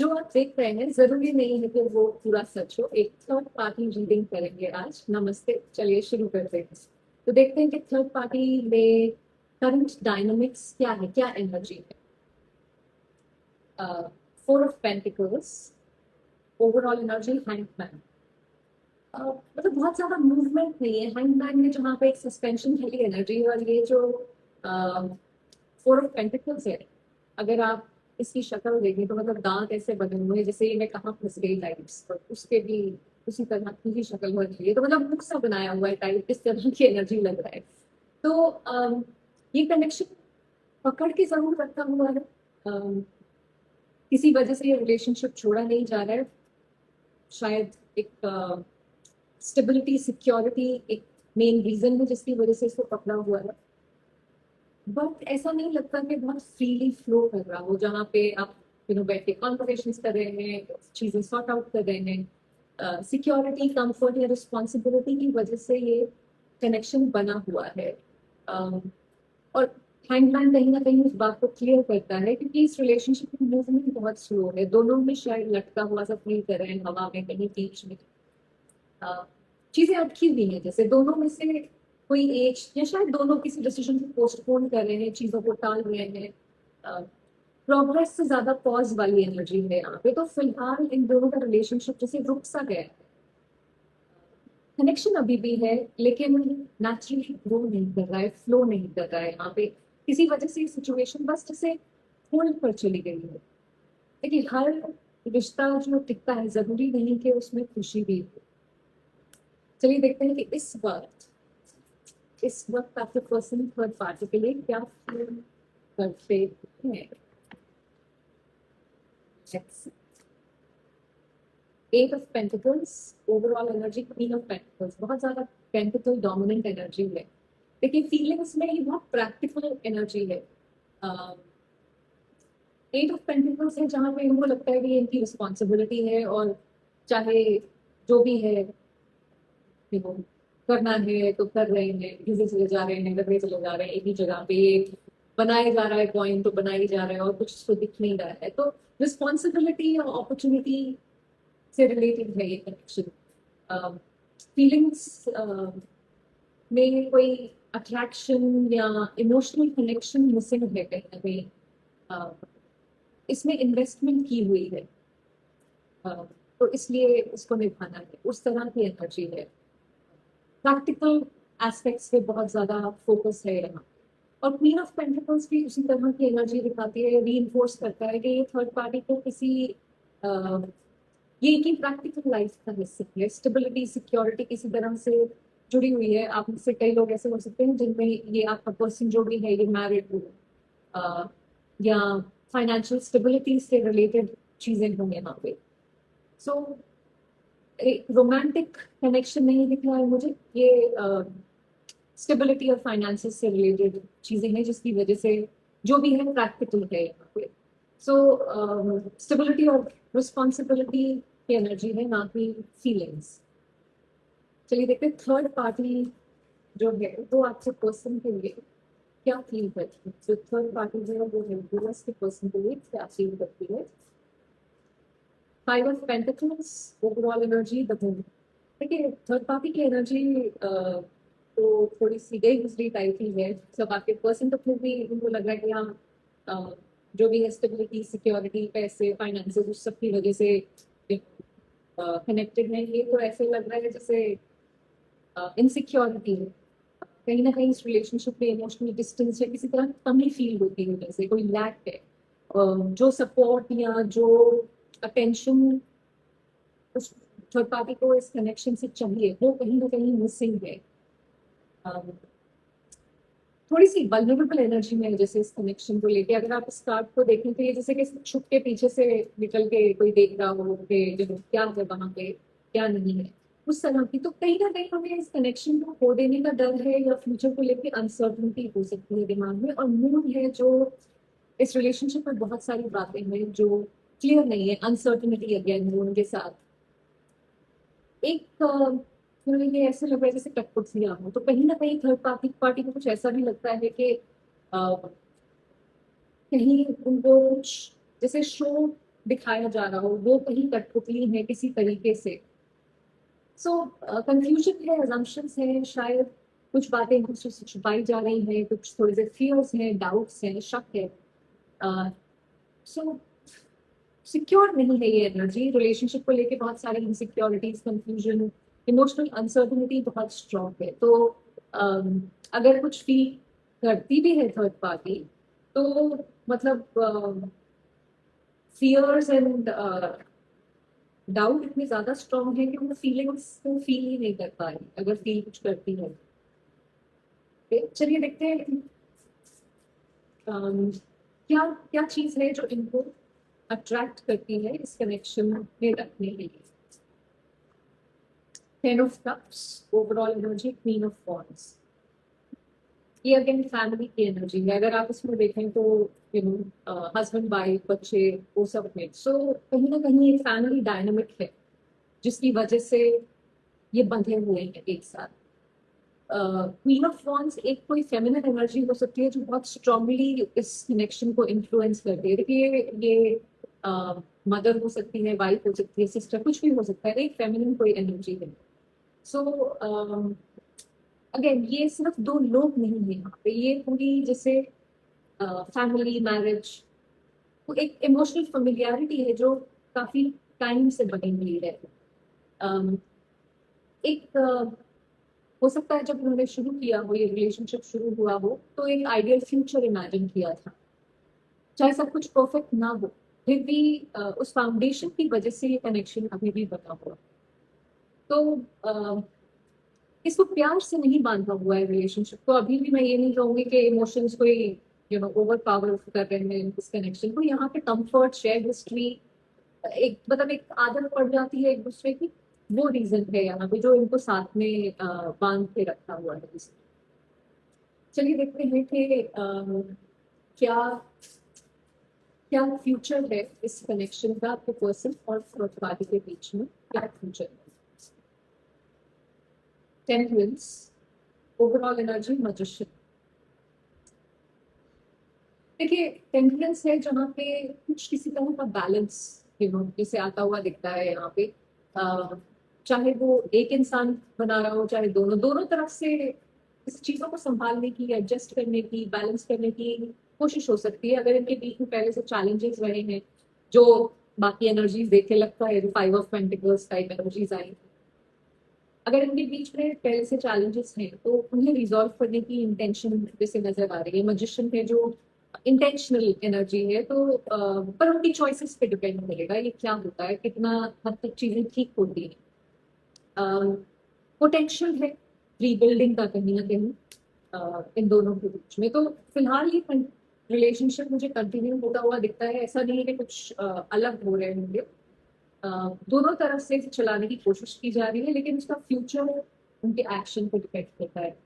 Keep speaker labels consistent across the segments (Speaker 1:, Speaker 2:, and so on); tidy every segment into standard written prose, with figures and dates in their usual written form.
Speaker 1: जो आप देख रहे हैं जरूरी नहीं है कि वो पूरा सच हो। एक थर्ड पार्टी रीडिंग करेंगे आज। नमस्ते, चलिए शुरू करते हैं। तो देखते हैं कि थर्ड पार्टी में करंट डायनामिक्स क्या है, क्या एनर्जी है। Four of pentacles, overall energy hangman. मतलब बहुत ज्यादा मूवमेंट नहीं है हैंगमैन में, जहाँ पे एक सस्पेंशन है एनर्जी। और ये जो फोर ऑफ पेंटिकल्स है, अगर आप इसकी शक्ल देखें तो मतलब दांत ऐसे बने हुए हैं जैसे ये मैं कहाँ फंस गई टाइप्स, और उसके भी उसी तरह की ही शक्ल हो रही है। तो मतलब मुख सा बनाया हुआ है टाइप, इस तरह की एनर्जी लग रहा है। तो ये कनेक्शन पकड़ के जरूर रखा हुआ है। किसी वजह से ये रिलेशनशिप छोड़ा नहीं जा रहा है। शायद एक स्टेबिलिटी, सिक्योरिटी एक मेन रीजन है जिसकी वजह से इसको पकड़ा हुआ है। बट ऐसा नहीं लगता कि बहुत फ्रीली फ्लो कर रहा हो, जहाँ पे आप बैठ के कॉन्वर्सेशन कर रहे हैं, चीजें सॉर्ट आउट कर रहे हैं। सिक्योरिटी, कंफर्ट या रिस्पॉन्सिबिलिटी की वजह से ये कनेक्शन बना हुआ है। और हैंगमैन कहीं ना कहीं उस बात को क्लियर करता है, क्योंकि इस रिलेशनशिप में मूवमेंट बहुत स्लो है। दोनों में शायद लटका हुआ सा फील कर रहे हैं हवा में, कहीं बीच में चीजें अटकी हुई हैं। जैसे दोनों में से कोई एक, या शायद दोनों किसी डिसीजन को पोस्टपोन कर रहे हैं, चीजों को टाल रहे हैं। प्रोग्रेस से ज्यादा पॉज वाली एनर्जी है यहाँ पे। तो फिलहाल इन दोनों का रिलेशनशिप जैसे रुक सा गया है। कनेक्शन अभी भी है, लेकिन नेचुरली ग्रो नहीं कर रहा है, फ्लो नहीं कर रहा है यहाँ पे। किसी वजह से सिचुएशन बस जैसे होल्ड पर चली गई है। देखिए, हर रिश्ता जो टिकता है जरूरी नहीं कि उसमें खुशी भी हो। चलिए देखते हैं कि इस वक्त आपके पर्सन थर्ड पार्टी के लिए क्या फील करते हैं। Eight of pentacles, overall energy queen of pentacles, बहुत ज्यादा पेंटिकल डोमिनेंट एनर्जी है। लेकिन फीलिंग्स में ये बहुत प्रैक्टिकल एनर्जी है। एट ऑफ पेंटिकल्स है जहाँ पे इनको लगता है कि इनकी रिस्पॉन्सिबिलिटी है, और चाहे जो भी है देखो, करना है तो कर रहे हैं, घिसे चले जा रहे हैं, लगते चले जा रहे हैं एक ही जगह पे। बनाया जा रहा है पॉइंट, तो बनाया जा रहा है और कुछ तो दिख नहीं रहा है। तो रिस्पॉन्सिबिलिटी और अपॉर्चुनिटी से रिलेटेड है ये कनेक्शन। फीलिंग्स में कोई अट्रैक्शन या इमोशनल कनेक्शन मिसिंग है कहीं ना कहीं। अ, इसमें इन्वेस्टमेंट की हुई है। तो इसलिए उसको निभाना है, उस तरह की एनर्जी है। प्रैक्टिकल एस्पेक्ट्स पे बहुत ज्यादा फोकस है यहाँ। और क्वीन ऑफ पेंटिकल्स भी उसी तरह की एनर्जी दिखाती है, रीइंफोर्स करता है कि ये थर्ड पार्टी को किसी अ, ये की प्रैक्टिकल लाइफ का हिस्सा है। स्टेबिलिटी, सिक्योरिटी किसी तरह से जुड़ी हुई है। आप में से कई लोग ऐसे हो सकते हैं जिनमें ये आपका पर्सन जो भी है ये मैरिड हो, अ, या फाइनेंशियल स्टेबिलिटी से रिलेटेड चीजें होंगी यहाँ पे। सो एक रोमांटिक कनेक्शन नहीं दिख रहा है मुझे। ये स्टेबिलिटी और फाइनेंसेस से रिलेटेड चीजें हैं, जिसकी वजह से जो भी है प्रैक्टिकल है यहाँ पे। सो स्टेबिलिटी और रिस्पॉन्सिबिलिटी की एनर्जी है, ना कि फीलिंग्स। चलिए देखते हैं थर्ड पार्टी जो है वो आपके पर्सन के लिए क्या फील करती है। जो थर्ड पार्टी जो है वो है यूएस के पर्सन के लिए क्या फील करती है। Five of pentacles, overall energy the moon. देखिए, थर्ड पार्टी की एनर्जी तो थोड़ी सी गई गुजरी टाइप ही है। सब आपके पर्सन तो फिर भी उनको लग रहा है कि हाँ, अ, जो भी है स्टेबिलिटी, सिक्योरिटी, पैसे, फाइनेंसेस, उस सब की वजह से कनेक्टेड है। ये तो ऐसे लग रहा है जैसे इनसिक्योरिटी है कहीं ना कहीं। इस रिलेशनशिप में इमोशनल डिस्टेंस या किसी तरह की कमी फील होती है, जैसे कोई लैक है। जो सपोर्ट या जो अटेंशन उस थर्ड पार्टी को इस कनेक्शन से चाहिए, वो कहीं ना कहीं मिसिंग है। um, थोड़ी सी वल्नरेबल एनर्जी में है जैसे इस कनेक्शन को लेके। अगर आप इस कार्ड को देखें तो ये जैसे कि छुप के पीछे से निकल के कोई देख रहा हो कि जो क्या है वहां पे, क्या नहीं है, उस तरह की। तो कहीं ना कहीं हमें इस कनेक्शन को खो देने का डर है, या फ्यूचर को लेके अनसर्टनिटी हो सकती है दिमाग में। और मूड है जो इस रिलेशनशिप में बहुत सारी बातें हैं जो क्लियर नहीं है। अनसर्टनिटी अगेन मूड के साथ एक मुझे ये ऐसे लग रहा है जैसे कठपुतलियां हो। तो कहीं ना कहीं थर्ड पार्टी पार्टी को कुछ ऐसा भी लगता है कि कहीं उनको कुछ जैसे शो दिखाया जा रहा हो वो कहीं कठपुतली है किसी तरीके से। सो कंफ्यूजन है, assumptions है, शायद कुछ बातें एक दूसरे से छुपाई जा रही हैं, कुछ थोड़े से फियर्स हैं, डाउट्स हैं, शक है। सो सिक्योर नहीं है ये एनर्जी, रिलेशनशिप को लेके बहुत सारी इनसिक्योरिटीज, कंफ्यूजन, इमोशनल अनसर्टनिटी बहुत स्ट्रॉन्ग है। तो अगर कुछ फील करती भी है थर्ड पार्टी, तो मतलब फियर्स एंड डाउट इतने ज्यादा स्ट्रॉन्ग है कि वो फीलिंग्स को फील ही नहीं कर पा रही अगर फील कुछ करती है। चलिए देखते हैं क्या क्या चीज है जो इनको अट्रैक्ट करती है इस कनेक्शन में रखने के लिए। Ten of cups, overall energy, queen of wands. ये अगेन फैमिली की एनर्जी है, अगर आप इसमें देखें तो यू नो हस्बैंड वाइफ बच्चे वो सब में। सो कहीं ना कहीं एक फैमिली डायनामिक है जिसकी वजह से ये बंधे हुए हैं एक साथ। क्वीन ऑफ वॉन्ड्स एक कोई फेमिनिन एनर्जी हो सकती है जो बहुत स्ट्रांगली इस कनेक्शन को इन्फ्लुएंस करती है। देखिए ये मदर हो सकती है, वाइफ हो सकती है, सिस्टर, कुछ भी हो सकता है, एक फेमिनिन कोई एनर्जी है। सो अगेन ये सिर्फ दो लोग नहीं है यहाँ पे, ये पूरी जैसे फैमिली मैरिज वो एक इमोशनल फेमिलियरिटी है जो काफी टाइम से बनी हुई है। एक हो सकता है जब उन्होंने शुरू किया हो, ये रिलेशनशिप शुरू हुआ हो, तो एक आइडियल फ्यूचर इमेजिन किया था, चाहे सब कुछ परफेक्ट ना हो फिर भी उस फाउंडेशन की वजह से ये कनेक्शन अभी भी बना हुआ। तो इसको प्यार से नहीं बांधा हुआ है रिलेशनशिप को। अभी भी मैं ये नहीं कहूंगी कि इमोशंस कोई ओवर पावर कर रहे हैं इस कनेक्शन को। यहाँ पे कंफर्ट, शेयर हिस्ट्री, एक मतलब एक आदत पड़ जाती है एक दूसरे की, वो रीजन है यहाँ पे जो इनको साथ में बांध के रखा हुआ है। चलिए देखते हैं कि क्या क्या फ्यूचर है इस कनेक्शन का आपके पर्सन और थर्ड पार्टी के बीच में, क्या फ्यूचर है। Temperance, overall energy, magician. देखिए टेम्परेंस है जहाँ पे कुछ किसी तरह का बैलेंस जैसे आता हुआ दिखता है यहाँ पे। चाहे वो एक इंसान बना रहा हो, चाहे दोनों दोनों तरफ से इस चीजों को संभालने की, एडजस्ट करने की, बैलेंस करने की कोशिश हो सकती है। अगर इनके बीच में पहले से चैलेंजेस रहे हैं जो बाकी एनर्जीज देखे लगता है, five of pentacles type energies आई, अगर इनके बीच में पहले से चैलेंजेस हैं तो उन्हें रिजॉल्व करने की इंटेंशन जैसे नजर आ रही है। मैजिशियन है जो इंटेंशनल एनर्जी है, तो पर उनकी चॉइसेस पे डिपेंड करेगा ये क्या होता है, कितना हद तक चीजें ठीक होती है। पोटेंशियल है रीबिल्डिंग का कहीं ना कहीं इन दोनों के बीच में। तो फिलहाल ये रिलेशनशिप मुझे कंटिन्यू होता हुआ दिखता है, ऐसा नहीं है कि कुछ अलग हो रहे होंगे। दोनों तरफ से चलाने की कोशिश की जा रही है, लेकिन उसका फ्यूचर उनके एक्शन पर डिपेंड करता है।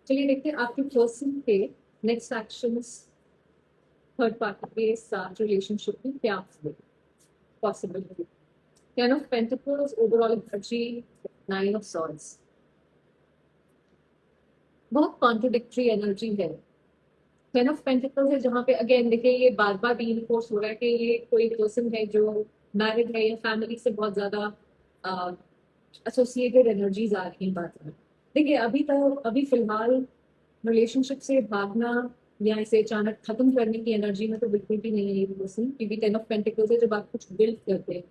Speaker 1: चलिए देखते हैं आपके पर्सन के नेक्स्ट एक्शंस थर्ड पार्टी के साथ रिलेशनशिप में क्या possibility. Ten of pentacles, overall energy, nine of swords. बहुत कॉन्ट्रोडिक्टरी एनर्जी है। टेन ऑफ पेंटिकल्स है जहाँ पे अगेन देखिए ये बार बार रीइंफोर्स हो रहा है कि ये कोई पर्सन है जो मैरिड है या फैमिली से बहुत ज्यादा एसोसिएटेड एनर्जीज आ रही हैं बात में। देखिए अभी फिलहाल रिलेशनशिप से भागना या इसे अचानक खत्म करने की एनर्जी में तो बिल्कुल भी नहीं है ये पर्सन, क्योंकि टेन ऑफ पेंटिकल्स है जब आप कुछ बिल्ड करते हैं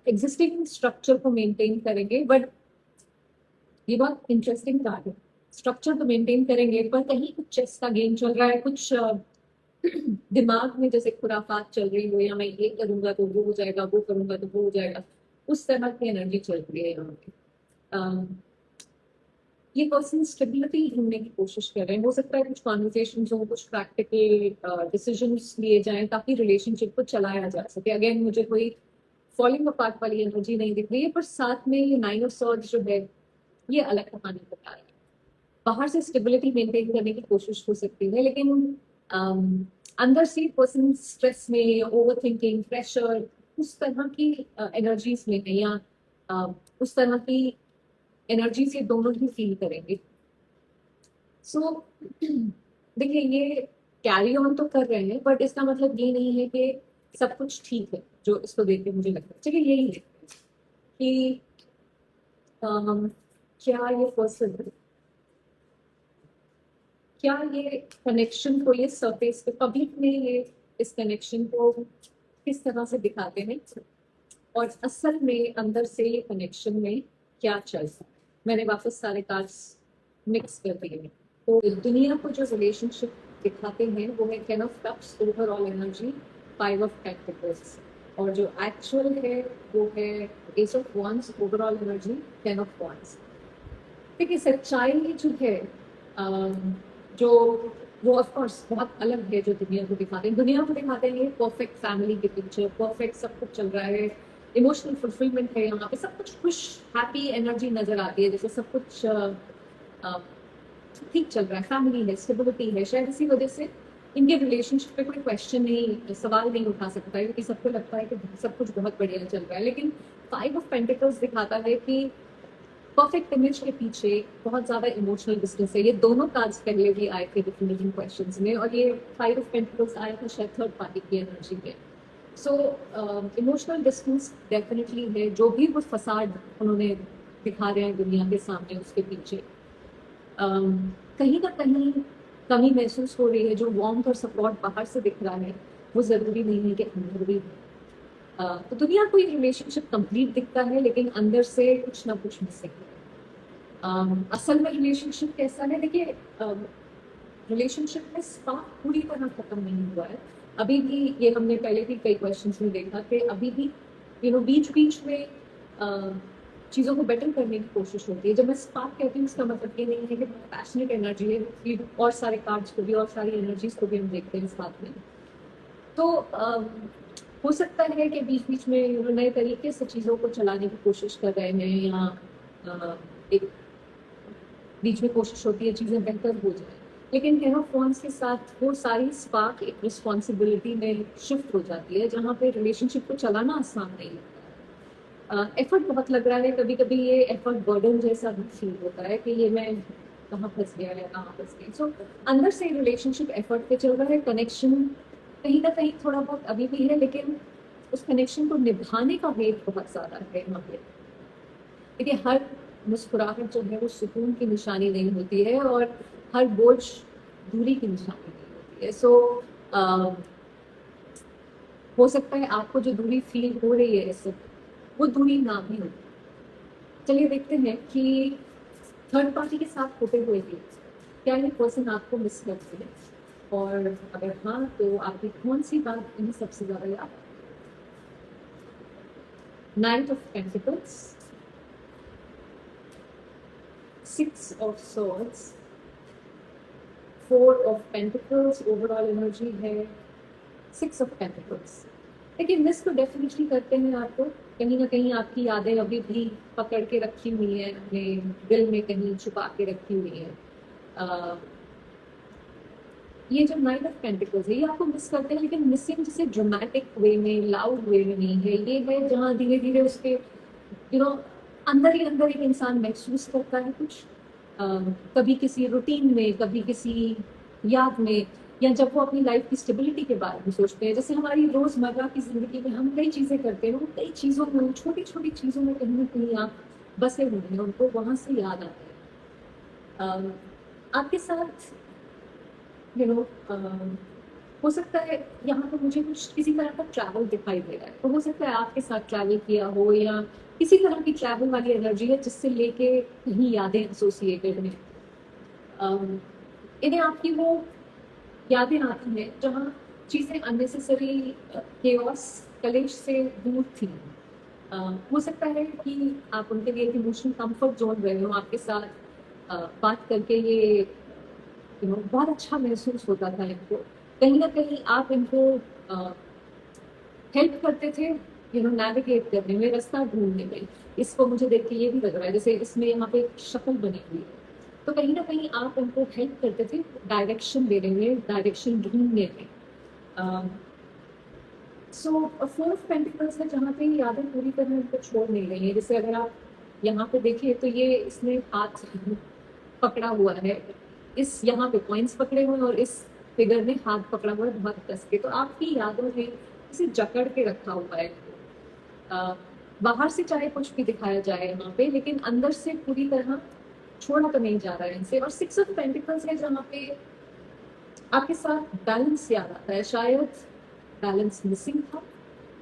Speaker 1: एग्जिस्टिंग स्ट्रक्चर को मेंटेन करेंगे। बट ये बहुत इंटरेस्टिंग कार्ड है, स्ट्रक्चर तो मेंटेन करेंगे पर कहीं कुछ चेस का गेम चल रहा है, कुछ दिमाग में जैसे खुराफात चल रही हो, या मैं ये करूंगा तो वो हो जाएगा, वो करूंगा तो वो हो जाएगा, उस तरह की एनर्जी चल रही है यहाँ पे। ये पर्सन स्टेबिलिटी ढूंढने की कोशिश कर रहे हैं। हो सकता है कुछ कॉन्वर्सेशन हो, कुछ प्रैक्टिकल डिसीजंस लिए जाएं ताकि रिलेशनशिप को चलाया जा सके। अगेन मुझे कोई फॉलिंग अपार्ट वाली एनर्जी नहीं दिख रही है, पर साथ में ये नाइन ऑफ सॉर्ड्स जो है ये अलग कहानी बता रही है। बाहर से स्टेबिलिटी मेंटेन करने की कोशिश हो सकती है, लेकिन अंदर से पर्सन स्ट्रेस में, ओवर थिंकिंग, प्रेशर, उस तरह की एनर्जीज में है, या उस तरह की एनर्जी से दोनों ही फील करेंगे। सो देखिए ये कैरी ऑन तो कर रहे हैं, बट इसका मतलब ये नहीं है कि सब कुछ ठीक है, जो इसको देख के मुझे लगता है। चलिए यही देखते हैं कि क्या ये पर्सन, क्या ये कनेक्शन को, ये सरफेस पे पब्लिक में ये इस कनेक्शन को किस तरह से दिखाते हैं, और असल में अंदर से ये कनेक्शन में क्या चल रहा है। मैंने वापस सारे कार्ड्स मिक्स कर दिए हैं। तो दुनिया को जो रिलेशनशिप दिखाते हैं वो है 10 of cups overall energy, 5 of pentacles, और जो एक्चुअल है वो है S of wands overall energy, 10 of wands। देखिए सच्चाई जो है जो वो ऑफ कोर्स बहुत अलग है जो दुनिया को दिखाते हैं। दुनिया को दिखाते हैं ये परफेक्ट फैमिली की पिक्चर, परफेक्ट सब कुछ चल रहा है, इमोशनल फुलफिलमेंट है, यहाँ पे सब कुछ खुश हैप्पी एनर्जी नजर आती है, जैसे सब कुछ ठीक चल रहा है, फैमिली है, स्टेबिलिटी है। शायद इसी वजह से इनके रिलेशनशिप पे कोई क्वेश्चन नहीं, सवाल नहीं उठा सकता है, क्योंकि सबको लगता है कि सब कुछ बहुत बढ़िया चल रहा है। लेकिन 5 ऑफ पेंटिकल्स दिखाता है कि परफेक्ट इमेज के पीछे बहुत ज्यादा इमोशनल डिस्टेंस है। ये दोनों कार्ड्स पहले भी आए थे डिफरेंट क्वेश्चंस में, और ये 5 ऑफ पेंटिकल्स आया था शायद थर्ड पार्टी की एनर्जी में। सो इमोशनल डिस्टेंस डेफिनेटली है, जो भी वो फसाड उन्होंने दिखा रहे हैं दुनिया के सामने, उसके पीछे कहीं ना कहीं कमी महसूस हो रही है। जो वार्मथ और सपोर्ट बाहर से दिख रहा है वो जरूरी नहीं है कि अंदर भी हो। तो दुनिया को ये रिलेशनशिप कंप्लीट दिखता है, लेकिन अंदर से कुछ ना कुछ मिसिंग है। असल में रिलेशनशिप कैसा है, देखिए रिलेशनशिप में स्पार्क पूरी तरह खत्म नहीं हुआ है अभी भी। ये हमने पहले भी कई क्वेश्चंस में देखा कि अभी भी बीच बीच में चीज़ों को बेटर करने की कोशिश होती है। जब मैं स्पार्क कहती हूँ उसका मतलब ये नहीं है कि पैशनेट एनर्जी है, कि और सारे कार्ड्स को भी और सारी एनर्जीज को भी हम देखते हैं साथ में। तो हो सकता है कि बीच बीच में नए तरीके से चीज़ों को चलाने की कोशिश कर रहे हैं, या एक बीच में कोशिश होती है चीज़ें बेहतर हो जाए। लेकिन 10 ऑफ wands के साथ वो सारी स्पार्क एक रिस्पॉन्सिबिलिटी में शिफ्ट हो जाती है, जहाँ पे रिलेशनशिप को चलाना आसान नहीं लगता है। एफर्ट बहुत लग रहा है, कभी कभी ये एफर्ट बर्डन जैसा भी फील होता है कि ये मैं कहाँ फंस गया या कहाँ फंस गई। सो अंदर से रिलेशनशिप एफर्ट पे चल रहा है, कनेक्शन कहीं ना कहीं थोड़ा बहुत अभी भी है, लेकिन उस कनेक्शन को निभाने का वेट बहुत ज़्यादा है यहाँ पे। देखिए हर मुस्कुराहट जो है वो सुकून की निशानी नहीं होती है, और हर बोझ दूरी की निशानी नहीं होती है। सो हो सकता है आपको जो दूरी फील हो रही है इससे, वो दूरी ना भी हो। चलिए देखते हैं कि थर्ड पार्टी के साथ होते हुए भी क्या ये पर्सन आपको मिस करते हैं, और अगर हाँ तो आपकी कौन सी बात इन्हें सबसे ज्यादा याद। Night of pentacles, 6 of swords, 4 of pentacles, overall energy है 6 of pentacles। लेकिन मिस तो डेफिनेटली करते हैं आपको, कहीं ना कहीं आपकी यादें अभी भी पकड़ के रखी हुई हैं, अपने दिल में कहीं छुपा के रखी हुई है। ये जो 9 ऑफ पेंटिकल्स है ये आपको मिस करते हैं, लेकिन मिसिंग जैसे ड्रामेटिक वे में, लाउड वे में नहीं है। ये है जहाँ धीरे धीरे उसके अंदर ही अंदर एक इंसान महसूस करता है कुछ, कभी किसी रूटीन में, कभी किसी याद में, या जब वो अपनी लाइफ की स्टेबिलिटी के बारे में सोचते हैं। जैसे हमारी रोजमर्रा की जिंदगी में हम कई चीजें करते हैं, कई चीजों में, छोटी छोटी चीजों में कहीं ना कहीं आप बसे हुए हैं, उनको वहां से याद आते हैं आपके साथ। हो सकता है यहाँ पर मुझे कुछ किसी तरह का ट्रैवल दिखाई दे रहा है, तो हो सकता है आपके साथ ट्रैवल किया हो, या किसी तरह की ट्रैवल वाली एनर्जी है जिससे लेके कहीं यादें एसोसिएटेड हैं। इन्हें आपकी वो यादें आती हैं जहाँ चीज़ें अननेसेसरी केओस, कलेश से दूर थी। हो सकता है कि आप उनके लिए इमोशनल कंफर्ट जोन रहे हो, आपके साथ बात करके ये बहुत अच्छा महसूस होता था इनको, कहीं ना कहीं आप इनको हेल्प करते थे नेविगेट करने में, रास्ता ढूंढने में। इसको मुझे देख के ये भी लग रहा है जैसे इसमें यहाँ पे शक्ल बनी हुई है, तो कहीं ना कहीं आप उनको हेल्प करते थे डायरेक्शन देने में, डायरेक्शन ढूंढने में। सो 4 ऑफ पेंटिकल्स है जहाँ पे यादें पूरी तरह उनको छोड़ नहीं रही है। जैसे अगर आप यहाँ पे देखिए तो ये इसने हाथ पकड़ा हुआ है, इस यहाँ पे पॉइंट्स पकड़े हुए हैं, और इस फिगर ने हाथ पकड़ा हुआ है बहुत कस के। तो आपकी यादों में इसे जकड़ के रखा हुआ है। अ, बाहर से चाहे कुछ भी दिखाया जाए यहाँ पे, लेकिन अंदर से पूरी तरह छोड़ा तो नहीं जा रहा है इनसे। और सिक्स ऑफ पेंटिकल्स है जहाँ पे आपके साथ बैलेंस याद आता है। शायद बैलेंस मिसिंग था,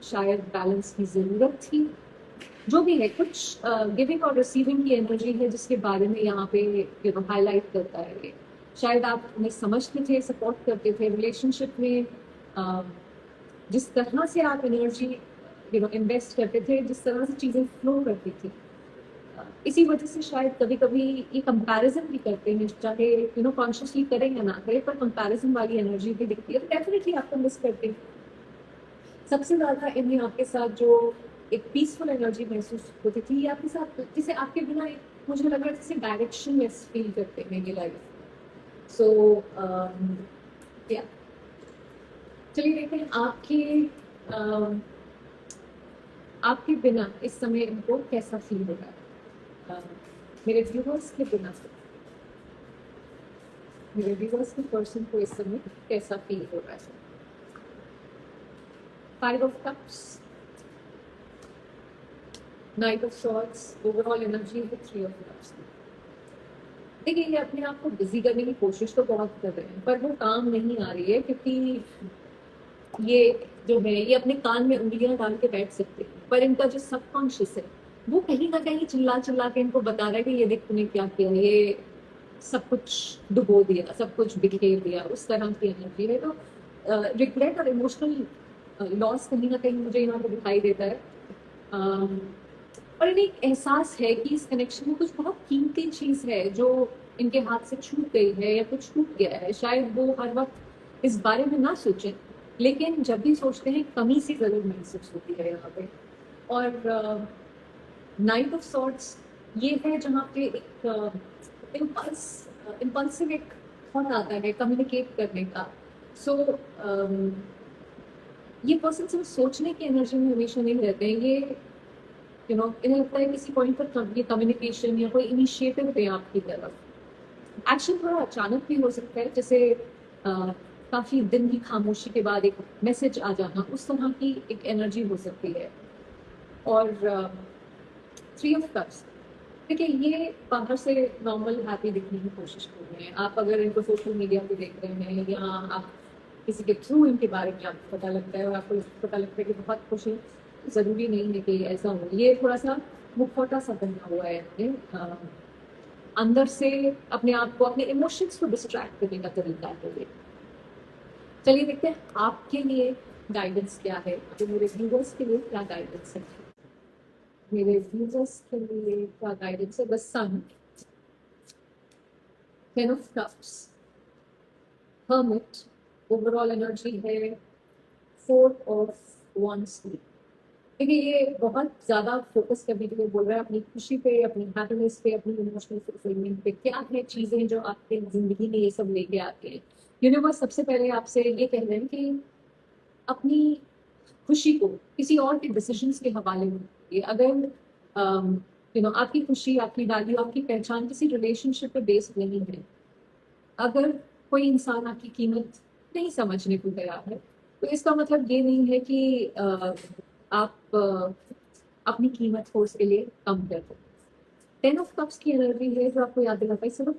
Speaker 1: शायद बैलेंस की जरूरत थी, जो भी है, कुछ गिविंग और रिसीविंग की एनर्जी है जिसके बारे में यहाँ पे हाईलाइट करता है ये। शायद आप उन्हें समझते थे, सपोर्ट करते थे रिलेशनशिप में। अ, जिस तरह से आप एनर्जी इन्वेस्ट करते थे, जिस तरह से चीज़ें फ्लो करती थी, इसी वजह से शायद कभी कभी ये कंपैरिजन भी करते हैं, चाहे कॉन्शियसली करें या ना करें, पर कंपैरिजन वाली एनर्जी भी दिखती है, तो डेफिनेटली आपको मिस करते हैं। सबसे ज्यादा इन्हें आपके साथ जो एक पीसफुल एनर्जी महसूस होती थी, ये आपके साथ जिसे आपके बिना मुझे लगा जैसे डायरेक्शन लेस फील करते हैं ये लाइफ। सो या चलिए देखते हैं आपके बिना इस समय इनको कैसा फील हो रहा है। मेरे व्यूवर्स के बिना, मेरे व्यूवर्स के पर्सन को इस समय कैसा फील हो रहा है। Five of cups, night of swords, overall energy है थ्री ऑफ कप्स। देखिए, ये अपने आप को बिजी करने की कोशिश तो बहुत कर रहे हैं, पर वो काम नहीं आ रही है, क्योंकि ये जो है ये अपने कान में उंगलियां डाल के बैठ सकते हैं, पर इनका जो सबकॉन्शियस है वो कहीं ना कहीं चिल्ला चिल्ला के इनको बता रहा है कि ये देख तूने क्या किया, ये सब कुछ डुबो दिया, सब कुछ बिखेर दिया, उस तरह की एनर्जी है। तो रिग्रेट और इमोशनल लॉस कहीं ना कहीं मुझे यहाँ पे दिखाई देता है। और इन्हें एक एहसास है कि इस कनेक्शन में कुछ बहुत कीमती चीज है जो इनके हाथ से छूट गई है या कुछ छूट गया है। शायद वो हर वक्त इस बारे में ना सोचें, लेकिन जब भी सोचते हैं कमी सी जरूर महसूस होती है यहाँ पे। और नाइट ऑफ सॉर्ट्स ये है जहाँ पे एक इम्पल्सिव एक थॉट आता है कम्युनिकेट करने का। सो ये पर्सन सिर्फ सोचने की एनर्जी में हमेशा नहीं रहते हैं। ये इन्हें लगता है किसी पॉइंट पर ये कम्युनिकेशन या कोई इनिशिएटिव दे आपकी तरफ। एक्शन थोड़ा अचानक भी हो सकता है, जैसे काफी दिन की खामोशी के बाद एक मैसेज आ जाना, उस तरह की एक एनर्जी हो सकती है। और थ्री ऑफ कप्स, देखिए ये बाहर से नॉर्मल हैप्पी दिखने की कोशिश कर रहे हैं। आप अगर इनको सोशल मीडिया पे देख रहे हैं या आप किसी के थ्रू इनके बारे में आपको पता लगता है और आपको पता लगता है कि बहुत खुश है, जरूरी नहीं है कि ऐसा हो। ये थोड़ा सा मुखौटा सा बना हुआ है, अंदर से अपने आप को, अपने इमोशंस को डिस्ट्रैक्ट करने का तरीका है ये। चलिए देखते हैं आपके लिए गाइडेंस क्या है, तो मेरे व्यूवर्स के लिए क्या गाइडेंस है। मेरे व्यूवर्स के लिए क्या गाइडेंस है। The sun, ten of cups, hermit, overall energy है फोर ऑफ wands की। देखिए ये बहुत ज्यादा फोकस करने के लिए बोल रहा है अपनी खुशी पे, अपनी हैप्पीनेस पे, अपनी इमोशनल फुलफिलमेंट पे। क्या है चीजें जो आपके जिंदगी में ये सब लेके आते हैं। यूनिवर्स सबसे पहले आपसे ये कह रहे हैं कि अपनी खुशी को किसी और के डिसीजंस के हवाले में कीजिए। अगर आपकी खुशी, आपकी वैल्यू, आपकी पहचान किसी रिलेशनशिप पे बेस्ड नहीं है, अगर कोई इंसान आपकी कीमत नहीं समझने को तैयार है, तो इसका मतलब ये नहीं है कि आप अपनी कीमत को उसके लिए कम कर दो। टेन ऑफ कप्स की एनर्जी है जो आपको याद दिलाता है सिर्फ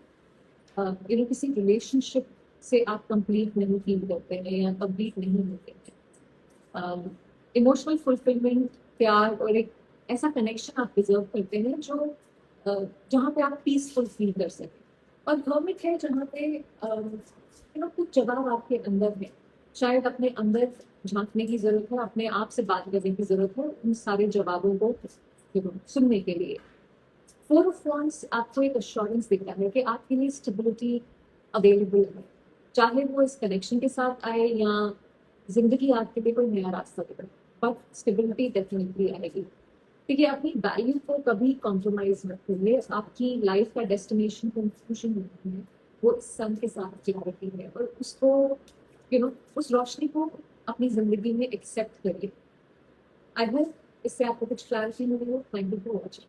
Speaker 1: किसी रिलेशनशिप से आप कंप्लीट नहीं फील करते हैं या कंप्लीट नहीं होते हैं। इमोशनल फुलफिलमेंट, प्यार और एक ऐसा कनेक्शन आप डिजर्व करते हैं जो जहाँ पे आप पीसफुल फील कर सकें। और हर्मिट है जहाँ पे कुछ जवाब आपके अंदर है। शायद अपने अंदर झांकने की जरूरत है, अपने आप से बात करने की जरूरत है उन सारे जवाबों को सुनने के लिए। फोर ऑफ wands आपको एक अश्योरेंस देता है कि आपके लिए स्टेबिलिटी अवेलेबल है, चाहे वो इस कनेक्शन के साथ आए या जिंदगी आपके लिए कोई नया रास्ता दे, बट स्टेबिलिटी डेफिनेटली आएगी। देखिए अपनी वैल्यू को कभी कॉम्प्रोमाइज मत करिए। आपकी लाइफ का डेस्टिनेशन कंफ्यूजन नहीं है, वो इस सन के साथ क्लैरिटी है, और उसको उस रोशनी को अपनी जिंदगी में एक्सेप्ट करिए। आई होप इससे आपको कुछ क्लैरिटी मिली हो। Thank you for watching.